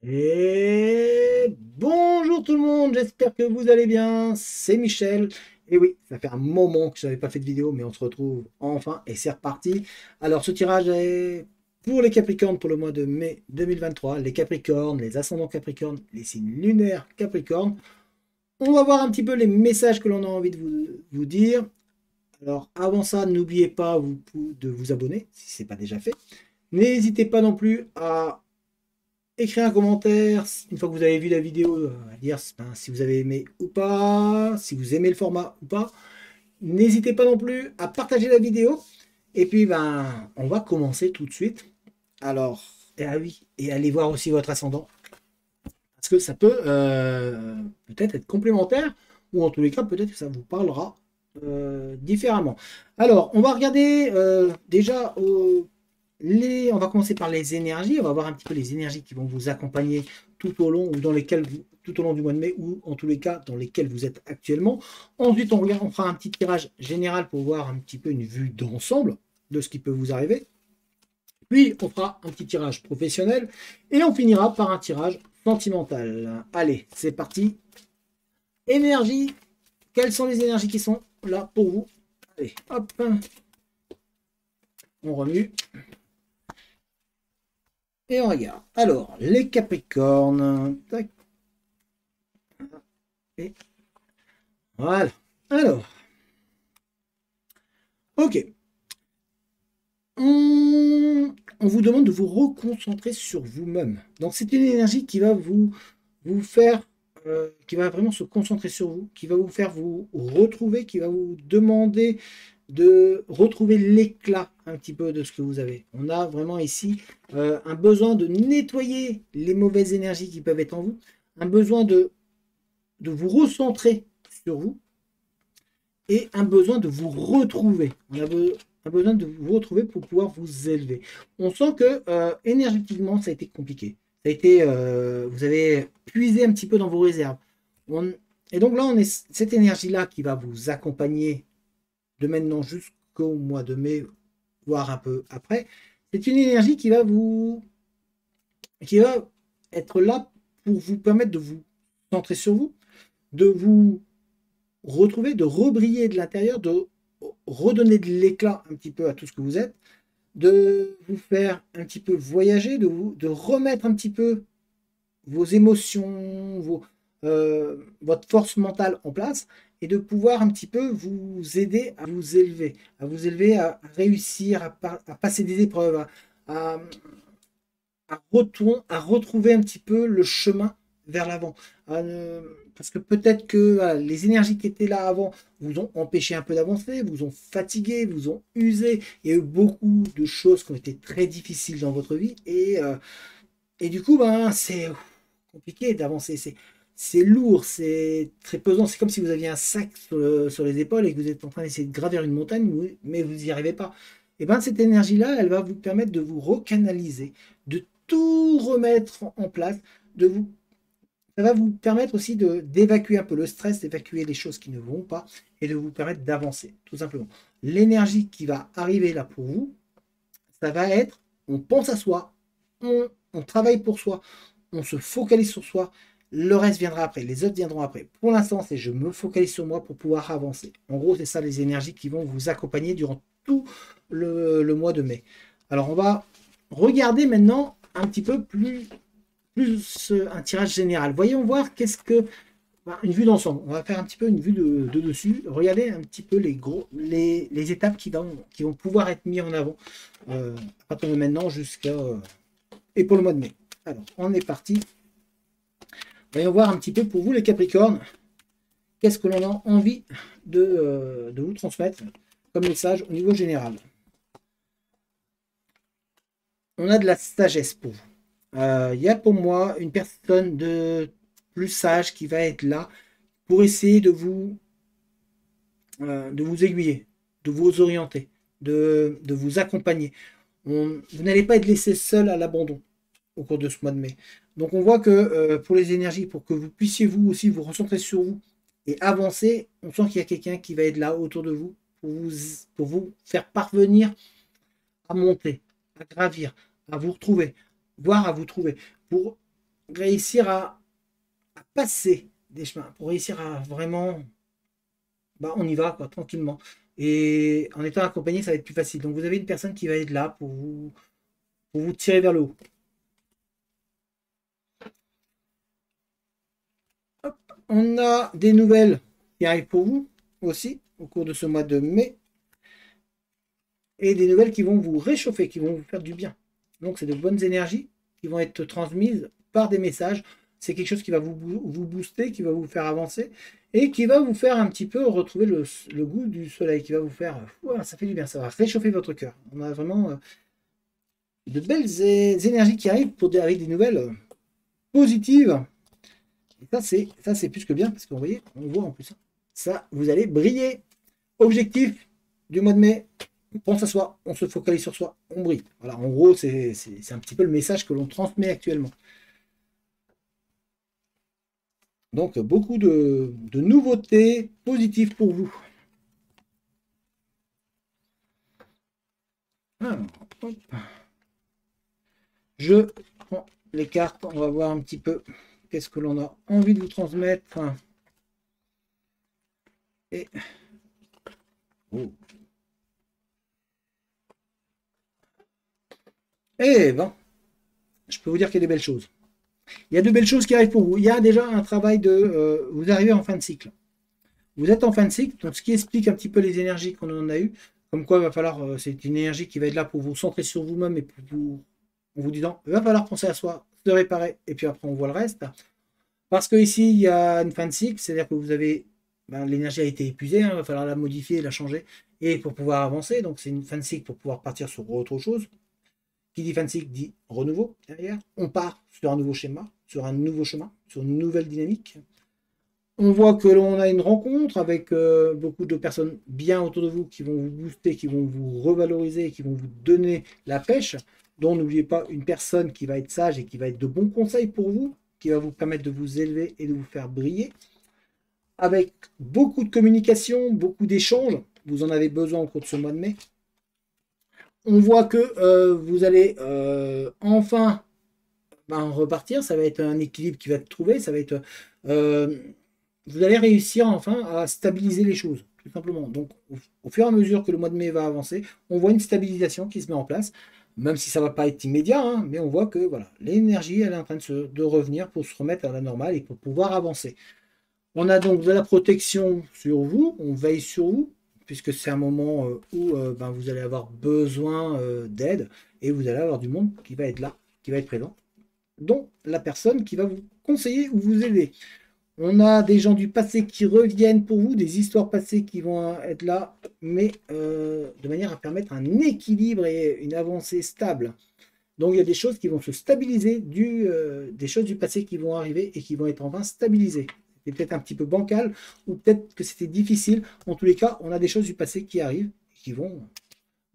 Et bonjour tout le monde, j'espère que vous allez bien, c'est Michel. Et oui, ça fait un moment que je n'avais pas fait de vidéo, mais on se retrouve enfin et c'est reparti. Alors ce tirage est pour les Capricornes pour le mois de mai 2023. Les Capricornes, les ascendants Capricornes, les signes lunaires Capricornes. On va voir un petit peu les messages que l'on a envie de vous dire. Alors avant ça, n'oubliez pas de vous abonner si ce n'est pas déjà fait. N'hésitez pas non plus à écrire un commentaire une fois que vous avez vu la vidéo, à dire si vous avez aimé ou pas, si vous aimez le format ou pas. N'hésitez pas non plus à partager la vidéo. Et puis, on va commencer tout de suite. Alors, et ah oui, et allez voir aussi votre ascendant. Parce que ça peut peut-être être complémentaire, ou en tous les cas, peut-être que ça vous parlera différemment. Alors, on va regarder déjà on va commencer par les énergies. On va voir un petit peu les énergies qui vont vous accompagner tout au long ou tout au long du mois de mai ou en tous les cas dans lesquels vous êtes actuellement. Ensuite, on fera un petit tirage général pour voir un petit peu une vue d'ensemble de ce qui peut vous arriver. Puis, on fera un petit tirage professionnel et on finira par un tirage sentimental. Allez, c'est parti. Énergie. Quelles sont les énergies qui sont là pour vous? Allez, hop. On remue. Et on regarde. Alors, les Capricornes. Tac. Et voilà. Alors, ok. On vous demande de vous reconcentrer sur vous-même. Donc, c'est une énergie qui va vous faire, qui va vraiment se concentrer sur vous, qui va vous faire vous retrouver, qui va vous demander de retrouver l'éclat un petit peu de ce que vous avez. On a vraiment ici un besoin de nettoyer les mauvaises énergies qui peuvent être en vous, un besoin de vous recentrer sur vous et un besoin de vous retrouver. On a un besoin de vous retrouver pour pouvoir vous élever. On sent que énergétiquement, ça a été compliqué. Ça a été, vous avez puisé un petit peu dans vos réserves. Et donc là, on est cette énergie-là qui va vous accompagner de maintenant jusqu'au mois de mai, voire un peu après. C'est une énergie qui va être là pour vous permettre de vous centrer sur vous, de vous retrouver, de rebriller de l'intérieur, de redonner de l'éclat un petit peu à tout ce que vous êtes, de vous faire un petit peu voyager, de remettre un petit peu vos émotions, votre force mentale en place et de pouvoir un petit peu vous aider à vous élever, à réussir, à passer des épreuves, à, à retrouver un petit peu le chemin vers l'avant. Parce que peut-être que les énergies qui étaient là avant vous ont empêché un peu d'avancer, vous ont fatigué, vous ont usé. Il y a eu beaucoup de choses qui ont été très difficiles dans votre vie. Et du coup, c'est compliqué d'avancer. C'est lourd, c'est très pesant. C'est comme si vous aviez un sac sur les épaules et que vous êtes en train d'essayer de gravir une montagne, mais vous n'y arrivez pas. Et bien, cette énergie-là, elle va vous permettre de vous recanaliser, de tout remettre en place, ça va vous permettre aussi d'évacuer un peu le stress, d'évacuer les choses qui ne vont pas et de vous permettre d'avancer, tout simplement. L'énergie qui va arriver là pour vous, ça va être, on pense à soi, on travaille pour soi, on se focalise sur soi, le reste viendra après, les autres viendront après. Pour l'instant, c'est je me focalise sur moi pour pouvoir avancer. En gros, c'est ça les énergies qui vont vous accompagner durant tout le mois de mai. Alors, on va regarder maintenant un petit peu plus un tirage général. Voyons voir une vue d'ensemble. On va faire un petit peu une vue de dessus. Regardez un petit peu les étapes qui vont pouvoir être mises en avant à partir de maintenant et pour le mois de mai. Alors, on est parti. Voyons voir un petit peu pour vous les Capricornes. Qu'est-ce que l'on a envie de vous transmettre comme message au niveau général. On a de la sagesse pour vous. Il y a pour moi une personne de plus sage qui va être là pour essayer de vous aiguiller, de vous orienter, de vous accompagner. Vous n'allez pas être laissé seul à l'abandon au cours de ce mois de mai. Donc on voit que pour les énergies, pour que vous puissiez vous aussi vous recentrer sur vous et avancer, on sent qu'il y a quelqu'un qui va être là autour de vous pour vous faire parvenir à monter, à gravir, à vous retrouver, voire à vous trouver, pour réussir à passer des chemins, pour réussir à vraiment, bah, on y va quoi, tranquillement. Et en étant accompagné, ça va être plus facile. Donc vous avez une personne qui va être là pour vous tirer vers le haut. Hop. On a des nouvelles qui arrivent pour vous aussi au cours de ce mois de mai. Et des nouvelles qui vont vous réchauffer, qui vont vous faire du bien. Donc c'est de bonnes énergies qui vont être transmises par des messages. C'est quelque chose qui va vous booster, qui va vous faire avancer et qui va vous faire un petit peu retrouver le goût du soleil, qui va vous faire, voilà, ça fait du bien, ça va réchauffer votre cœur. On a vraiment de belles énergies qui arrivent avec des nouvelles positives. Et ça c'est plus que bien parce qu'on on voit en plus ça, vous allez briller. Objectif du mois de mai, on pense à soi, on se focalise sur soi, on brille. Voilà, en gros, c'est un petit peu le message que l'on transmet actuellement. Donc, beaucoup de nouveautés positives pour vous. Alors, hop. Je prends les cartes, on va voir un petit peu qu'est-ce que l'on a envie de vous transmettre. Et... Oh. Eh ben, je peux vous dire qu'il y a des belles choses. Il y a de belles choses qui arrivent pour vous. Il y a déjà un travail de... vous arrivez en fin de cycle. Vous êtes en fin de cycle, donc ce qui explique un petit peu les énergies qu'on en a eues. Comme quoi, il va falloir... c'est une énergie qui va être là pour vous centrer sur vous-même et pour vous... En vous disant, il va falloir penser à soi, se réparer, et puis après on voit le reste. Parce que ici, il y a une fin de cycle, c'est-à-dire que vous avez... Ben, l'énergie a été épuisée, hein, il va falloir la modifier, la changer, et pour pouvoir avancer. Donc c'est une fin de cycle pour pouvoir partir sur autre chose. Qui dit fin de cycle dit renouveau derrière. On part sur un nouveau schéma, sur un nouveau chemin, sur une nouvelle dynamique. On voit que l'on a une rencontre avec beaucoup de personnes bien autour de vous qui vont vous booster, qui vont vous revaloriser, qui vont vous donner la pêche. Donc n'oubliez pas une personne qui va être sage et qui va être de bons conseils pour vous, qui va vous permettre de vous élever et de vous faire briller. Avec beaucoup de communication, beaucoup d'échanges. Vous en avez besoin au cours de ce mois de mai. On voit que vous allez enfin repartir. Ça va être un équilibre qui va être trouvé. Ça va être, vous allez réussir enfin à stabiliser les choses, tout simplement. Donc, au fur et à mesure que le mois de mai va avancer, on voit une stabilisation qui se met en place, même si ça ne va pas être immédiat, hein, mais on voit que voilà, l'énergie elle est en train de revenir pour se remettre à la normale et pour pouvoir avancer. On a donc de la protection sur vous, on veille sur vous, puisque c'est un moment où vous allez avoir besoin d'aide et vous allez avoir du monde qui va être là, qui va être présent, dont la personne qui va vous conseiller ou vous aider. On a des gens du passé qui reviennent pour vous, des histoires passées qui vont être là, mais de manière à permettre un équilibre et une avancée stable. Donc il y a des choses qui vont se stabiliser, des choses du passé qui vont arriver et qui vont être enfin stabilisées. C'est peut-être un petit peu bancal, ou peut-être que c'était difficile. En tous les cas, on a des choses du passé qui arrivent, qui vont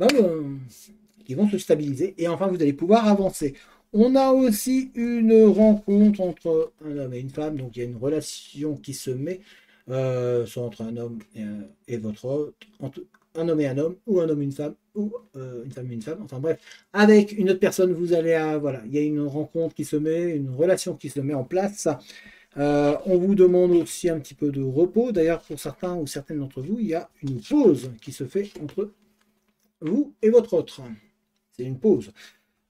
se stabiliser, et enfin vous allez pouvoir avancer. On a aussi une rencontre entre un homme et une femme, donc il y a une relation qui se met, soit entre un homme et votre autre, entre un homme et un homme, ou un homme et une femme, ou une femme et une femme, enfin bref, avec une autre personne, vous allez voilà, il y a une rencontre qui se met, une relation qui se met en place. On vous demande aussi un petit peu de repos. D'ailleurs, pour certains ou certaines d'entre vous, il y a une pause qui se fait entre vous et votre autre. C'est une pause.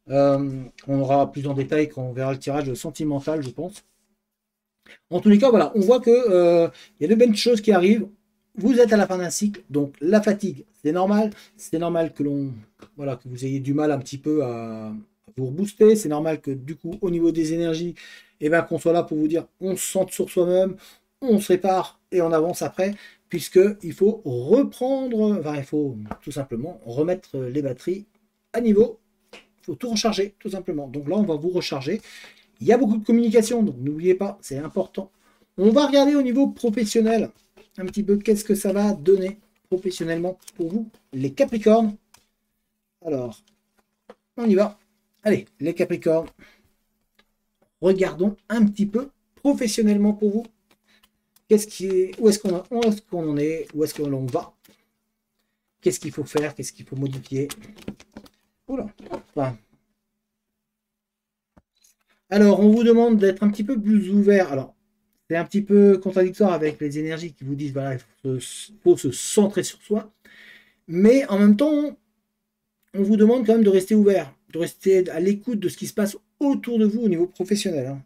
On aura plus en détail quand on verra le tirage sentimental, je pense. En tous les cas, voilà, on voit que il y a de belles choses qui arrivent. Vous êtes à la fin d'un cycle, donc la fatigue, c'est normal. C'est normal que que vous ayez du mal un petit peu à vous rebooster. C'est normal que du coup, au niveau des énergies, qu'on soit là pour vous dire, on se centre sur soi-même, on se répare et on avance après, puisqu'il faut reprendre, il faut tout simplement remettre les batteries à niveau. Il faut tout recharger, tout simplement. Donc là, on va vous recharger. Il y a beaucoup de communication, donc n'oubliez pas, c'est important. On va regarder au niveau professionnel un petit peu qu'est-ce que ça va donner professionnellement pour vous, les Capricornes. Alors, on y va. Allez, les Capricornes. Regardons un petit peu professionnellement pour vous. Où est-ce qu'on en est, où est-ce que l'on va, qu'est-ce qu'il faut faire, qu'est-ce qu'il faut modifier. Oula, enfin, Alors, on vous demande d'être un petit peu plus ouvert. Alors, c'est un petit peu contradictoire avec les énergies qui vous disent, voilà, faut se centrer sur soi. Mais en même temps, on vous demande quand même de rester ouvert, de rester à l'écoute de ce qui se passe autour de vous au niveau professionnel. Hein.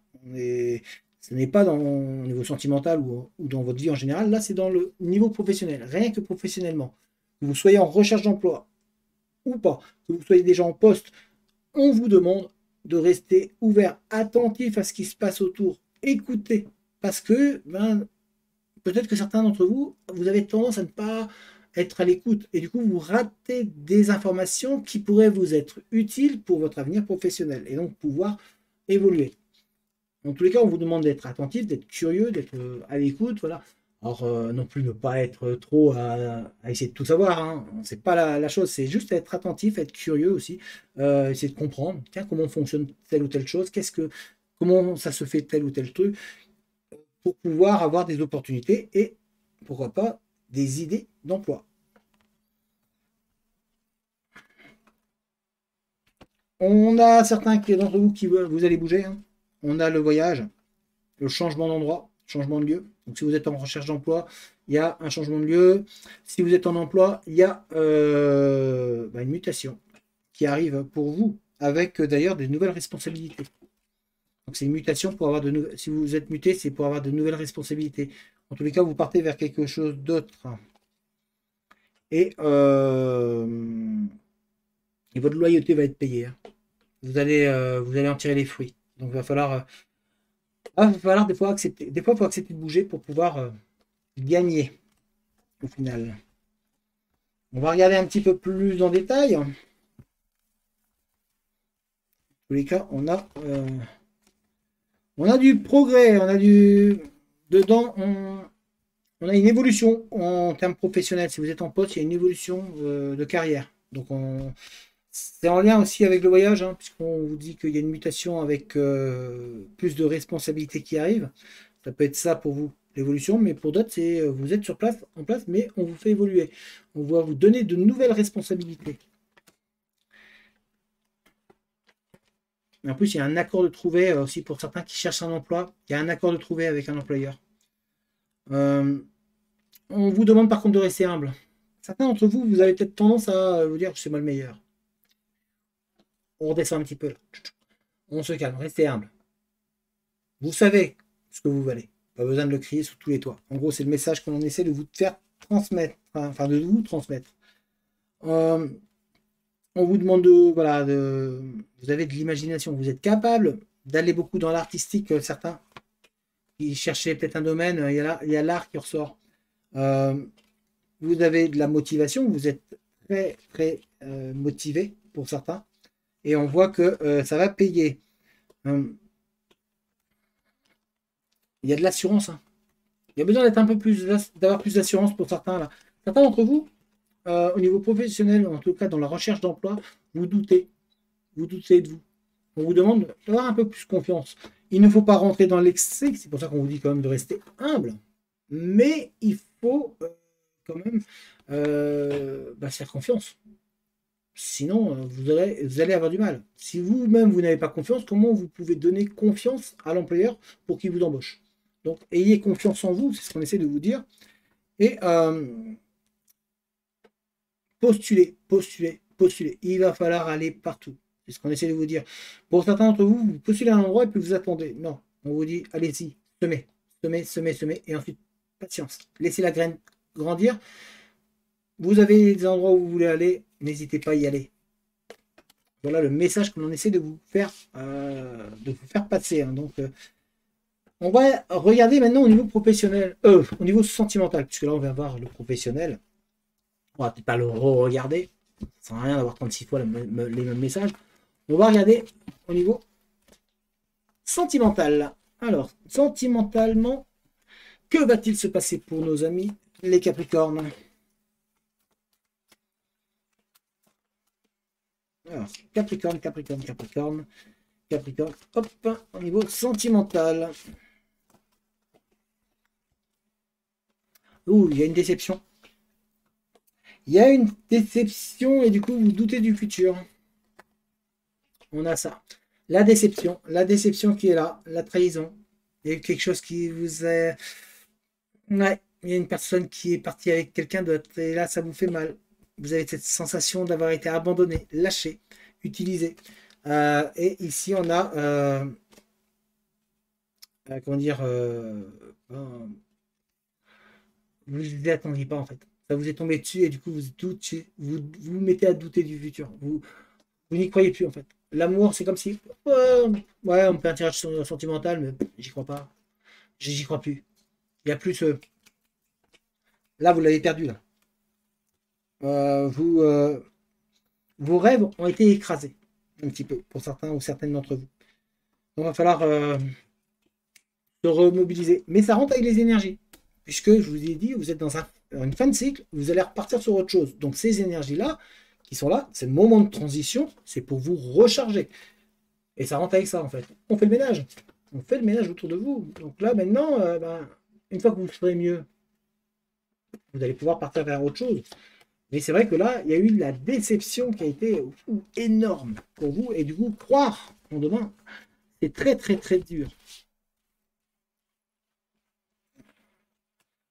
Ce n'est pas dans au niveau sentimental ou dans votre vie en général. Là, c'est dans le niveau professionnel, rien que professionnellement. Que vous soyez en recherche d'emploi ou pas, que vous soyez déjà en poste, on vous demande de rester ouvert, attentif à ce qui se passe autour. Écoutez, parce que peut-être que certains d'entre vous, vous avez tendance à ne pas être à l'écoute et du coup, vous ratez des informations qui pourraient vous être utiles pour votre avenir professionnel et donc pouvoir évoluer. Dans tous les cas, on vous demande d'être attentif, d'être curieux, d'être à l'écoute, voilà. Alors, non plus ne pas être trop à essayer de tout savoir, hein. C'est pas la chose, c'est juste être attentif, être curieux aussi, essayer de comprendre, tiens, comment fonctionne telle ou telle chose, comment ça se fait tel ou tel truc, pour pouvoir avoir des opportunités et pourquoi pas des idées d'emploi. On a certains d'entre vous qui vous allez bouger, hein. On a le voyage, le changement d'endroit, changement de lieu. Donc si vous êtes en recherche d'emploi, il y a un changement de lieu. Si vous êtes en emploi, il y a une mutation qui arrive pour vous, avec d'ailleurs des nouvelles responsabilités. Donc c'est une mutation pour avoir si vous êtes muté, c'est pour avoir de nouvelles responsabilités. En tous les cas, vous partez vers quelque chose d'autre. Et, et votre loyauté va être payée, hein. Vous allez en tirer les fruits. Donc va falloir des fois accepter. Des fois, il faut accepter de bouger pour pouvoir gagner au final. On va regarder un petit peu plus en détail. En tous les cas, on a du progrès, on a du dedans, on a une évolution en termes professionnels. Si vous êtes en poste, il y a une évolution de carrière. Donc c'est en lien aussi avec le voyage, hein, puisqu'on vous dit qu'il y a une mutation avec plus de responsabilités qui arrivent. Ça peut être ça pour vous, l'évolution, mais pour d'autres, c'est vous êtes sur place, en place, mais on vous fait évoluer. On va vous donner de nouvelles responsabilités. Et en plus, il y a un accord de trouver aussi pour certains qui cherchent un emploi. Il y a un accord de trouver avec un employeur. Euh, on vous demande par contre de rester humble. Certains d'entre vous, vous avez peut-être tendance à vous dire que c'est moi le meilleur. On redescend un petit peu là. On se calme, restez humble. Vous savez ce que vous valez. Pas besoin de le crier sous tous les toits. En gros, c'est le message qu'on essaie de vous faire transmettre, enfin de vous transmettre. Euh, on vous demande vous avez de l'imagination, vous êtes capable d'aller beaucoup dans l'artistique, certains qui cherchaient peut-être un domaine, il y a l'art qui ressort. Euh, vous avez de la motivation, vous êtes très très motivé pour certains, et on voit que ça va payer. Il y a de l'assurance, hein. Il y a besoin d'être un peu plus, d'avoir plus d'assurance pour certains là. Certains d'entre vous, au niveau professionnel, en tout cas dans la recherche d'emploi, vous doutez de vous. On vous demande d'avoir un peu plus confiance. Il ne faut pas rentrer dans l'excès, c'est pour ça qu'on vous dit quand même de rester humble, mais il faut quand même se faire confiance. Sinon, vous allez avoir du mal. Si vous-même, vous n'avez pas confiance, comment vous pouvez donner confiance à l'employeur pour qu'il vous embauche? Donc, ayez confiance en vous, c'est ce qu'on essaie de vous dire. Et postulez, postulez, postulez. Il va falloir aller partout. C'est ce qu'on essaie de vous dire. Pour certains d'entre vous, vous postulez à un endroit et puis vous attendez. Non, on vous dit, allez-y, semez, semez, semez, semez. Et ensuite, patience. Laissez la graine grandir. Vous avez des endroits où vous voulez aller, n'hésitez pas à y aller. Voilà le message que l'on essaie de vous faire passer, hein. Donc, on va regarder maintenant au niveau professionnel, au niveau sentimental, puisque là, on va voir le professionnel. On va peut-être pas le re-regarder. Ça sert à rien d'avoir 36 fois les mêmes messages. On va regarder au niveau sentimental. Alors, sentimentalement, que va-t-il se passer pour nos amis les Capricornes? Alors, Capricorne, Capricorne, Capricorne, Capricorne, hop, au niveau sentimental. Ouh, il y a une déception. Il y a une déception et du coup, vous doutez du futur. On a ça. la déception qui est là, la trahison. Il y a eu quelque chose qui vous est... Ouais, il y a une personne qui est partie avec quelqu'un d'autre et là, ça vous fait mal. Vous avez cette sensation d'avoir été abandonné, lâché, utilisé. Et ici, on a, comment dire, vous ne vous y attendiez pas en fait. Ça vous est tombé dessus et du coup, vous doutez, vous mettez à douter du futur. Vous n'y croyez plus en fait. L'amour, c'est comme si, ouais, on me fait un tirage sentimental, mais j'y crois pas. J'y crois plus. Il y a plus ce. Là, vous l'avez perdu là. Euh, vous, euh, Vos rêves ont été écrasés un petit peu pour certains ou certaines d'entre vous. Donc, il va falloir se remobiliser. Mais ça rentre avec les énergies. Puisque je vous ai dit, vous êtes dans une fin de cycle, vous allez repartir sur autre chose. Donc ces énergies-là, qui sont là, c'est le moment de transition, c'est pour vous recharger. Et ça rentre avec ça, en fait. On fait le ménage. On fait le ménage autour de vous. Donc là, maintenant, une fois que vous serez mieux, vous allez pouvoir partir vers autre chose. Mais c'est vrai que là, il y a eu de la déception qui a été énorme pour vous. Et du coup, croire en demain, c'est très, très, très dur.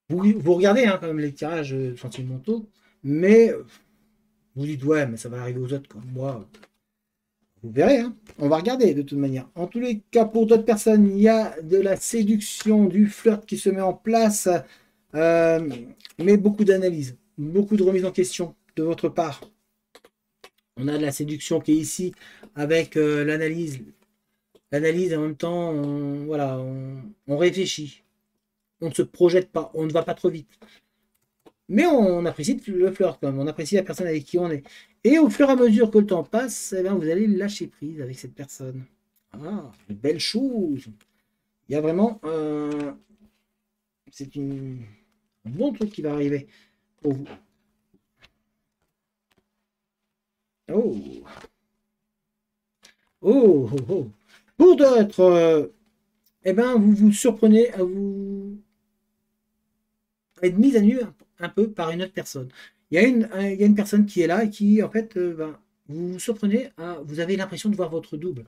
Vous regardez quand même les tirages sentimentaux, mais vous dites, ouais, mais ça va arriver aux autres comme moi. Vous verrez, on va regarder de toute manière. En tous les cas, pour d'autres personnes, il y a de la séduction, du flirt qui se met en place, euh, mais beaucoup d'analyse, beaucoup de remise en question de votre part. On a de la séduction qui est ici avec l'analyse. L'analyse, en même temps, voilà, on réfléchit. On ne se projette pas, on ne va pas trop vite. Mais on apprécie le flirt quand même, on apprécie la personne avec qui on est. Et au fur et à mesure que le temps passe, eh bien, vous allez lâcher prise avec cette personne. Ah, une belle chose. Il y a vraiment c'est un bon truc qui va arriver pour vous. Oh, oh, oh, oh. Pour d'autres, eh ben, vous vous surprenez à être mise à nu un peu par une autre personne. Il y a une personne qui est là et qui, en fait, vous vous surprenez, vous avez l'impression de voir votre double,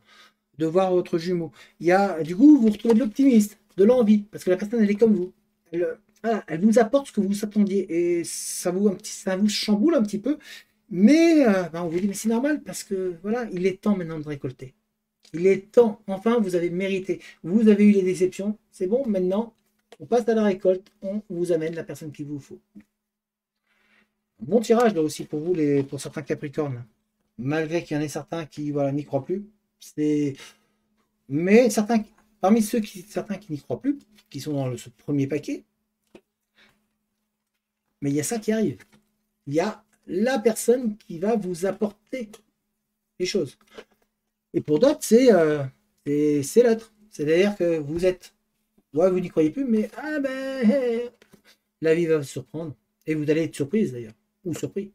de voir votre jumeau. Il y a, du coup, vous retrouvez de l'optimisme, de l'envie, parce que la personne, elle est comme vous. Voilà, elle vous apporte ce que vous attendiez et ça vous chamboule un petit peu. Mais on vous dit, mais c'est normal parce que voilà, il est temps maintenant de récolter. Il est temps, enfin, vous avez mérité. Vous avez eu les déceptions, c'est bon, maintenant, on passe à la récolte, on vous amène la personne qu'il vous faut. Bon tirage là aussi pour vous, pour certains Capricornes. Malgré qu'il y en ait certains qui voilà, n'y croient plus. C'est... Mais parmi certains qui n'y croient plus, qui sont dans ce premier paquet, mais il y a ça qui arrive. Il y a la personne qui va vous apporter les choses. Et pour d'autres, c'est l'autre. C'est-à-dire que vous êtes, ouais, vous n'y croyez plus, mais la vie va vous surprendre. Et vous allez être surprise d'ailleurs, ou surpris.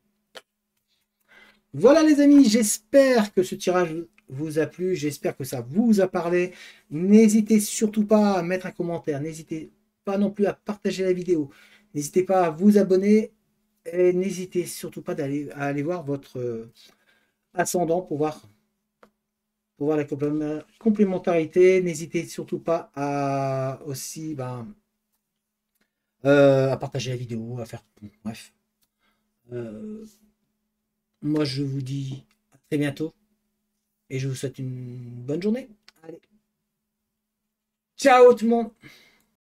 Voilà les amis, j'espère que ce tirage vous a plu, j'espère que ça vous a parlé. N'hésitez surtout pas à mettre un commentaire, n'hésitez pas non plus à partager la vidéo, n'hésitez pas à vous abonner et n'hésitez surtout pas à aller voir votre ascendant pour voir la complémentarité. N'hésitez surtout pas à aussi à partager la vidéo, à faire... Bref. Euh, Moi, je vous dis à très bientôt et je vous souhaite une bonne journée. Allez. Ciao tout le monde!